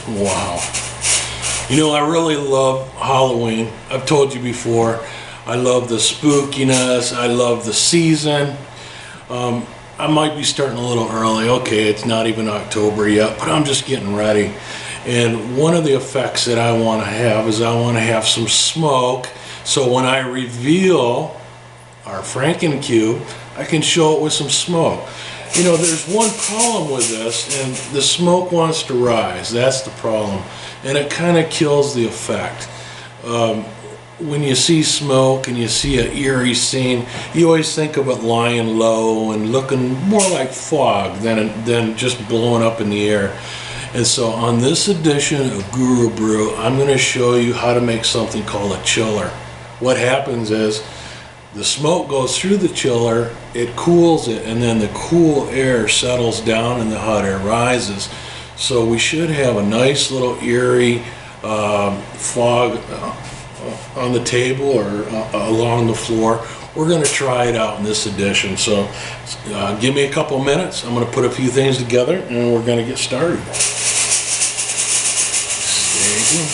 Wow. You know, I really love Halloween. I've told you before, I love the spookiness, I love the season. I might be starting a little early. Okay, it's not even October yet, but I'm just getting ready. And one of the effects that I want to have is I want to have some smoke, so when I reveal our Franken-Cube, I can show it with some smoke. You know, there's one problem with this, and the smoke wants to rise. That's the problem. And it kind of kills the effect. When you see smoke and you see an eerie scene, you always think of it lying low and looking more like fog than just blowing up in the air. And so on this edition of Guru Brew, I'm going to show you how to make something called a chiller. What happens is the smoke goes through the chiller, it cools it, and then the cool air settles down and the hot air rises. So we should have a nice little eerie fog on the table or along the floor. We're going to try it out in this edition. So give me a couple minutes. I'm going to put a few things together and we're going to get started. Stay tuned.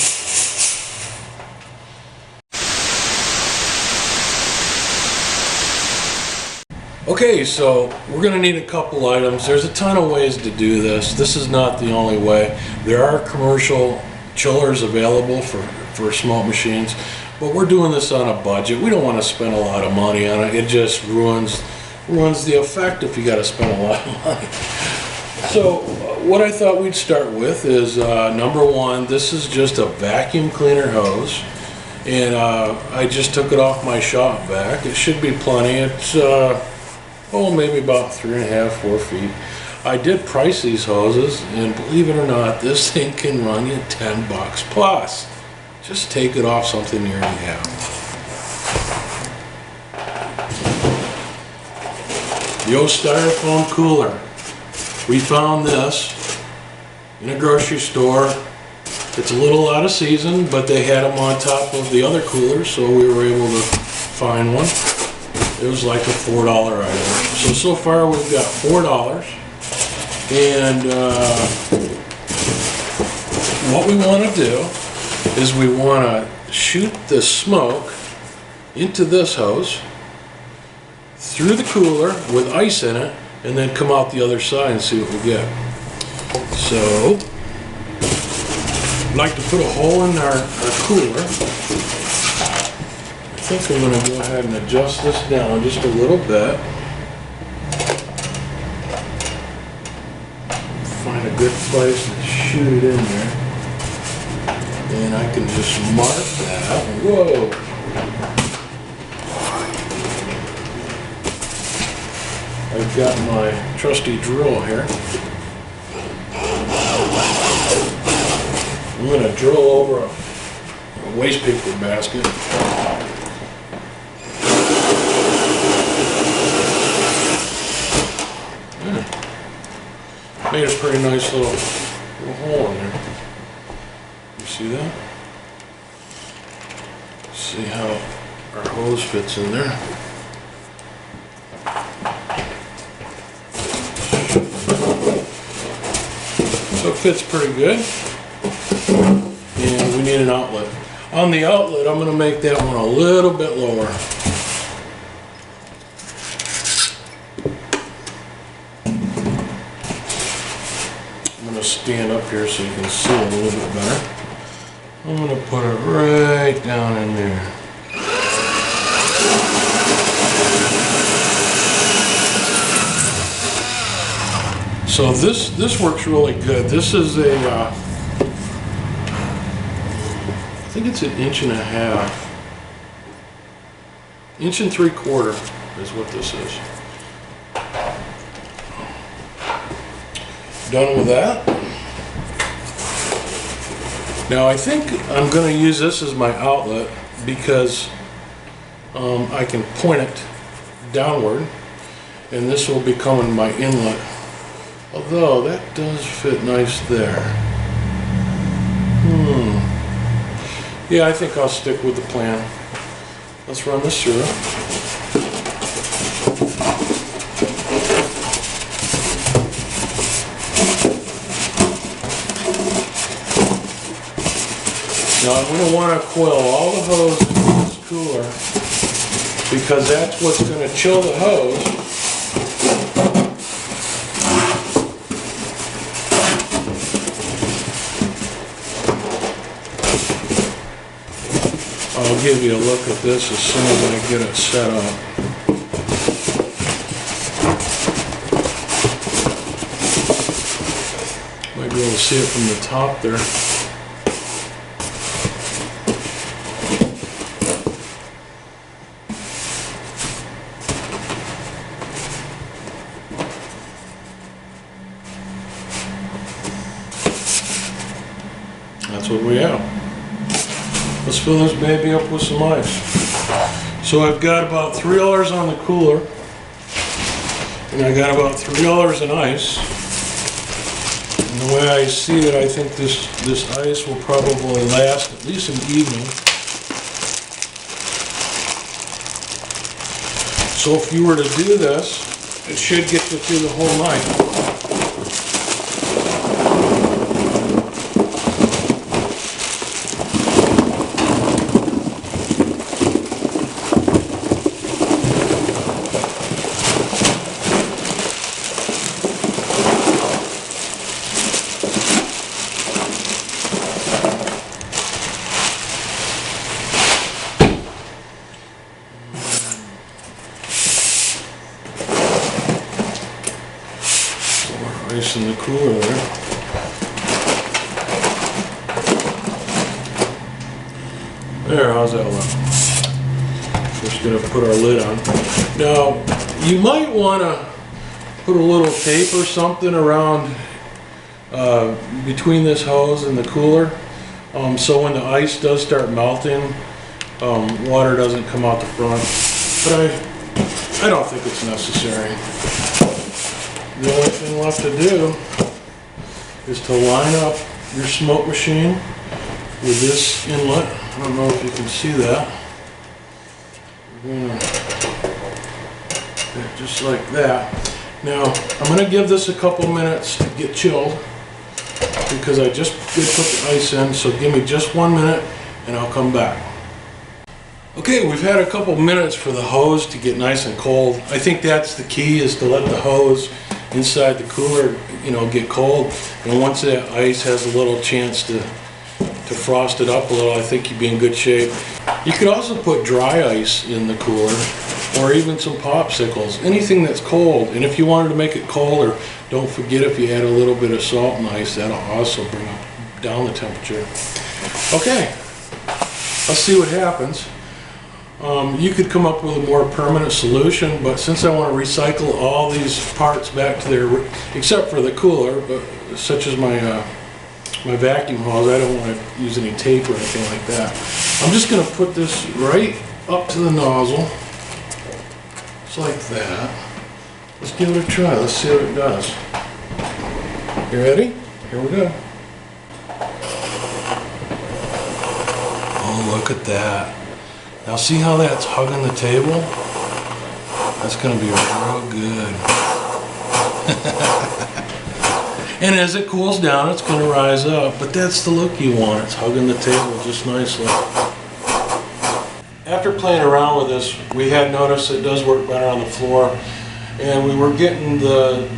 Okay, so we're going to need a couple items. There's a ton of ways to do this. This is not the only way. There are commercial chillers available for smoke machines, but we're doing this on a budget. We don't want to spend a lot of money on it. It just ruins the effect if you got to spend a lot of money. So what I thought we'd start with is number one, this is just a vacuum cleaner hose. And I just took it off my shop vac. It should be plenty. It's maybe about 3.5, 4 feet. I did price these hoses, and believe it or not, this thing can run you $10 plus. Just take it off something you already have. The old styrofoam cooler. We found this in a grocery store. It's a little out of season, but they had them on top of the other coolers, so we were able to find one. It was like a $4 item. So far we've got $4. And what we want to do is we want to shoot the smoke into this hose, through the cooler with ice in it, and then come out the other side and see what we get. So, I'd like to put a hole in our cooler. I think I'm going to go ahead and adjust this down just a little bit. Find a good place to shoot it in there. And I can just mark that. Whoa! I've got my trusty drill here. I'm going to drill over a waste paper basket. Made a pretty nice little hole in there. You see that? See how our hose fits in there. So it fits pretty good. And we need an outlet. On the outlet, I'm going to make that one a little bit lower. Stand up here so you can see it a little bit better. I'm going to put it right down in there. So this works really good. This is a, I think it's 1.5 inches. 1.75 inches is what this is. Done with that. Now I think I'm going to use this as my outlet because I can point it downward and this will become my inlet. Although that does fit nice there. Yeah, I think I'll stick with the plan. Let's run this through. Now I'm going to want to coil all the hose into this cooler because that's what's going to chill the hose. I'll give you a look at this as soon as I get it set up. Might be able to see it from the top there. That's what we have. Let's fill this baby up with some ice. So I've got about $3 on the cooler, and I got about $3 in ice. And the way I see it, I think this ice will probably last at least an evening. So if you were to do this, it should get you through the whole night. Ice in the cooler there. There, how's that look? Just gonna put our lid on. Now, you might want to put a little tape or something around between this hose and the cooler, so when the ice does start melting, water doesn't come out the front. But I don't think it's necessary. The only thing left to do is to line up your smoke machine with this inlet. I don't know if you can see that. We're gonna just like that. Now, I'm going to give this a couple minutes to get chilled because I just did put the ice in, so give me just 1 minute and I'll come back. Okay, we've had a couple minutes for the hose to get nice and cold. I think that's the key, is to let the hose inside the cooler, get cold, and once that ice has a little chance to frost it up a little, I think you'd be in good shape. You could also put dry ice in the cooler, or even some popsicles, anything that's cold. And if you wanted to make it colder, don't forget, if you add a little bit of salt and ice, that'll also bring down the temperature. Okay, let's see what happens. You could come up with a more permanent solution, but since I want to recycle all these parts back to their, except for the cooler, but such as my my vacuum hose, I don't want to use any tape or anything like that. I'm just going to put this right up to the nozzle, just like that. Let's give it a try. Let's see what it does. You ready? Here we go. Oh, look at that. Now see how that's hugging the table? That's going to be real good. And as it cools down, it's going to rise up, but that's the look you want. It's hugging the table just nicely. After playing around with this, we had noticed it does work better on the floor, and we were getting the,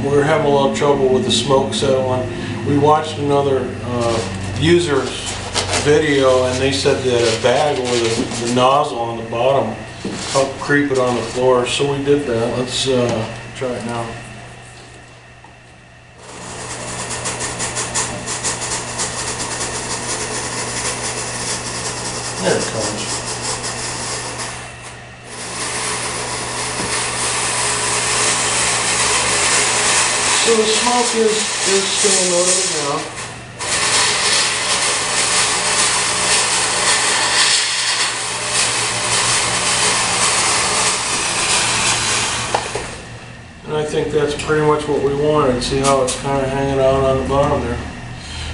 we were having a little trouble with the smoke settling. We watched another user's video, and they said that a bag with the nozzle on the bottom helped creep it on the floor, so we did that. Let's try it now. There it comes. So the smoke is staying low to the ground. And I think that's pretty much what we wanted. See how it's kind of hanging out on the bottom there.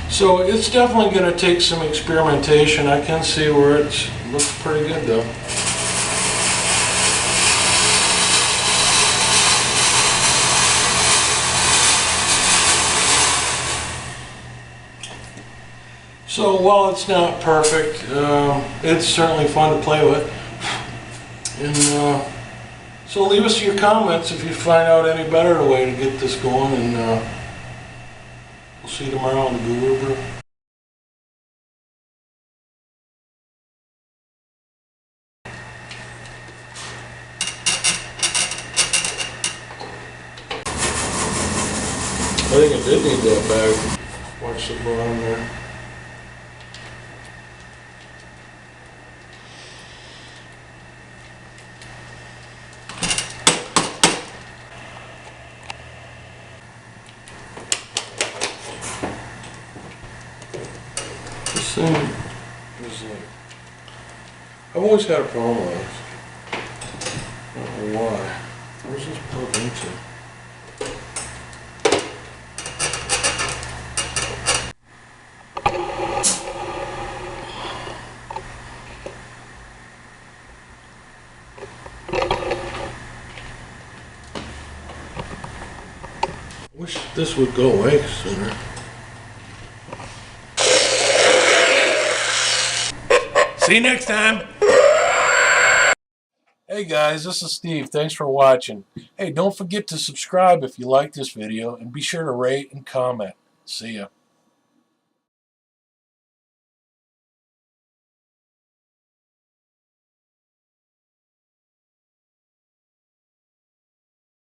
So it's definitely going to take some experimentation. I can see where it looks pretty good though. So while it's not perfect, it's certainly fun to play with. And so leave us your comments if you find out any better way to get this going, and we'll see you tomorrow on the Guru Brew. I think I did need that bag. Watch the bottom there. This thing is like, I've always had a problem with this. I don't know why. Where's this plug into? Wish this would go away sooner. See you next time. Hey guys, this is Steve. Thanks for watching. Hey, don't forget to subscribe if you like this video, and be sure to rate and comment. See ya.